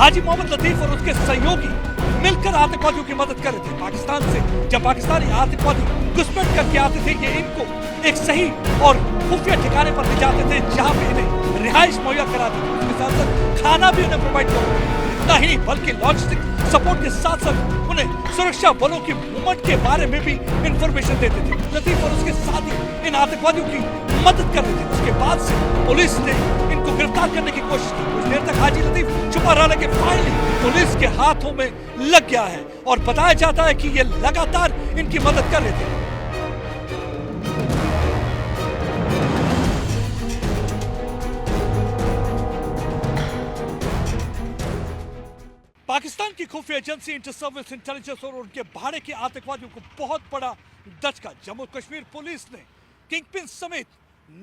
हाजी मोहम्मद लतीफ और उसके सहयोगी मिलकर आतंकवादियों की मदद कर रहे थे। पाकिस्तान से जब पाकिस्तानी आतंकवादी घुसपैठ करके आते थे, ये इनको एक सही और खुफिया ठिकाने पर ले जाते थे जहां पे इन्हें रिहाइश मुहैया कराते थे। उसके साथ साथ खाना भी उन्हें प्रोवाइड करते थे। इतना ही बल्कि लॉजिस्टिक सपोर्ट के साथ साथ उन्हें सुरक्षा बलों की मूवमेंट के बारे में भी इंफॉर्मेशन देते थे। लतीफ और उसके साथी इन आतंकवादियों की मदद कर रहे थे। उसके बाद से पुलिस ने इनको गिरफ्तार करने की कोशिश की। कुछ देर तक हाजी लतीफ छुपा रहा, लेकिन फाइनली पुलिस के हाथों में लग गया है और बताया जाता है कि ये लगातार इनकी मदद कर रहे थे। पाकिस्तान की खुफिया एजेंसी इंटर सर्विस इंटेलिजेंस और उनके भाड़े के आतंकवादियों को बहुत बड़ा दचका। जम्मू कश्मीर पुलिस ने किंगपिन समेत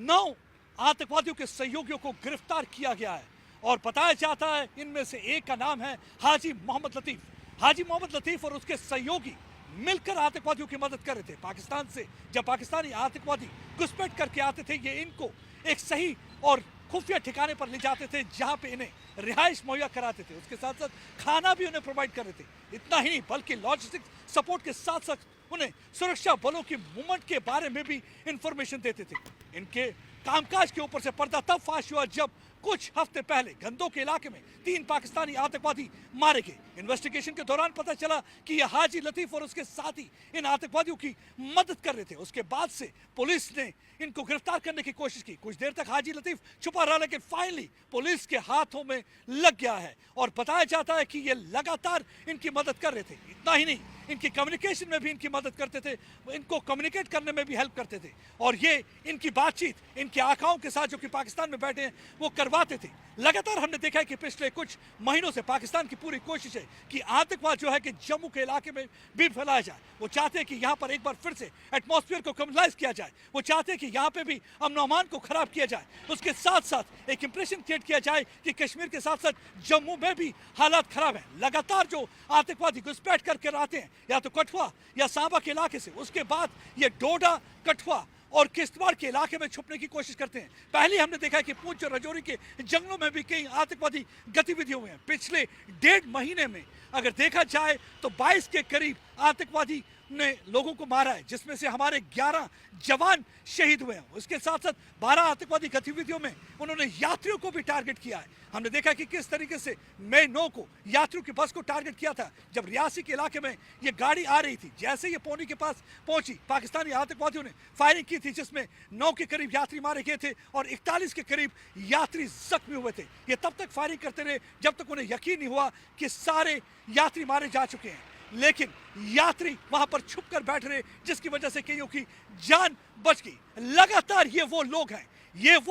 9 आतंकवादियों के सहयोगियों को गिरफ्तार किया गया है और बताया जाता है इनमें से एक का नाम है हाजी मोहम्मद लतीफ। हाजी मोहम्मद लतीफ और उसके सहयोगी मिलकर आतंकवादियों की मदद कर रहे थे। पाकिस्तान से जब पाकिस्तानी आतंकवादी घुसपैठ करके आते थे, ये इनको एक सही और खुफिया ठिकाने पर ले जाते थे जहां पे इन्हें रिहाइश मुहैया कराते थे। उसके साथ साथ खाना भी उन्हें प्रोवाइड कर रहे थे। इतना ही बल्कि लॉजिस्टिक सपोर्ट के साथ साथ उन्हें सुरक्षा बलों की मूवमेंट के बारे में भी इंफॉर्मेशन देते थे। इनके कामकाज के ऊपर से पर्दा तब फाश हुआ जब कुछ हफ्ते पहले गंदो के इलाके में 3 पाकिस्तानी आतंकवादी मारे गए। इन्वेस्टिगेशन के दौरान पता चला कि यह हाजी लतीफ और उसके साथी इन आतंकवादियों की मदद कर रहे थे। उसके बाद से पुलिस ने इनको गिरफ्तार करने की कोशिश की। कुछ देर तक हाजी लतीफ छुपा रहा, लेकिन फाइनली पुलिस के हाथों में लग गया है और बताया जाता है कि ये लगातार इनकी मदद कर रहे थे। इतना ही नहीं, इनकी कम्युनिकेशन में भी इनकी मदद करते थे, इनको कम्युनिकेट करने में भी हेल्प करते थे और ये इनकी बातचीत इनके आकाओं के साथ जो कि पाकिस्तान में बैठे हैं वो करवाते थे। लगातार हमने देखा है कि पिछले कुछ महीनों से पाकिस्तान की पूरी कोशिश है कि आतंकवाद जो है कि जम्मू के इलाके में भी फैलाया जाए। वो चाहते हैं कि यहाँ पर एक बार फिर से एटमॉस्फेयर को कम्युनलाइज किया जाए। वो चाहते हैं कि यहाँ पे भी अमन अमान को खराब किया जाए। उसके साथ साथ एक इंप्रेशन क्रिएट किया जाए कि कश्मीर के साथ साथ जम्मू में भी हालात खराब है। लगातार जो आतंकवादी घुसपैठ करके आते हैं या तो कठुआ या सांबा के इलाके से, उसके बाद ये डोडा, कठुआ और किश्तवाड़ के इलाके में छुपने की कोशिश करते हैं। पहले हमने देखा है कि पूंछ और राजौरी के जंगलों में भी कई आतंकवादी गतिविधियों में पिछले 1.5 महीने में अगर देखा जाए तो 22 के करीब आतंकवादी ने लोगों को मारा है, जिसमें से हमारे 11 जवान शहीद हुए हैं। उसके साथ साथ 12 आतंकवादी गतिविधियों में उन्होंने यात्रियों को भी टारगेट किया है। हमने देखा कि किस तरीके से मई 9 को यात्रियों की बस को टारगेट किया था जब रियासी के इलाके में ये गाड़ी आ रही थी। जैसे ये पौनी के पास पहुंची, पाकिस्तानी आतंकवादियों ने फायरिंग की थी जिसमें 9 के करीब यात्री मारे गए थे और 41 के करीब यात्री जख्मी हुए थे। ये तब तक फायरिंग करते रहे जब तक उन्हें यकीन नहीं हुआ कि सारे यात्री मारे जा चुके हैं, लेकिन यात्री वहां पर छुप कर बैठ रहे, जिसकी वजह से कईयों की जान बच गई। लगातार ये वो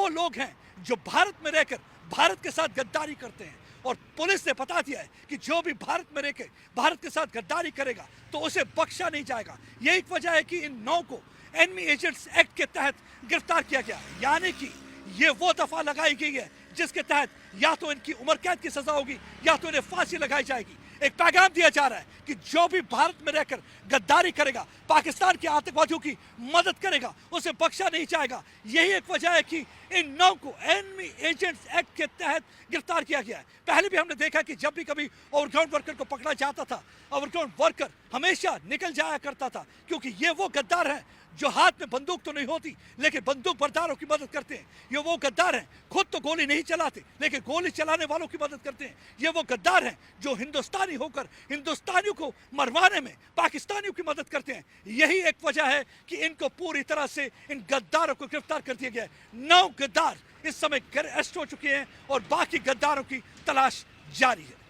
लोग हैं जो भारत में रहकर भारत के साथ गद्दारी करते हैं और पुलिस ने बता दिया है कि जो भी भारत में रहकर भारत के साथ गद्दारी करेगा तो उसे बख्शा नहीं जाएगा। यही एक वजह है कि इन 9 को एनिमी एजेंट्स एक्ट के तहत गिरफ्तार किया गया है। यानी कि ये वो दफा लगाई गई है जिसके तहत या तो इनकी उम्र कैद की सजा होगी या तो इन्हें फांसी लगाई जाएगी। एक पैगाम दिया जा रहा है कि जो भी भारत में रहकर गद्दारी करेगा, पाकिस्तान के आतंकवादियों की मदद करेगा, उसे बख्शा नहीं जाएगा। यही एक वजह है कि इन 9 को एनिमी एजेंट्स एक्ट के तहत गिरफ्तार किया गया है। पहले भी हमने देखा कि जब भी कभी ओवरग्राउंड वर्कर को पकड़ा जाता था, ओवरग्राउंड वर्कर हमेशा निकल जाया करता था, क्योंकि ये वो गद्दार हैं जो हाथ में बंदूक तो नहीं होती लेकिन बंदूक बरदारों की मदद करते हैं। ये वो गद्दार हैं, खुद तो गोली नहीं चलाते लेकिन गोली चलाने वालों की मदद करते हैं। ये वो गद्दार हैं जो हिंदुस्तानी होकर हिंदुस्तानियों को मरवाने में पाकिस्तानियों की मदद करते हैं। यही एक वजह है कि इनको पूरी तरह से इन गद्दारों को गिरफ्तार कर दिया गया है। 9 गद्दार इस समय अरेस्ट हो चुके हैं और बाकी गद्दारों की तलाश जारी है।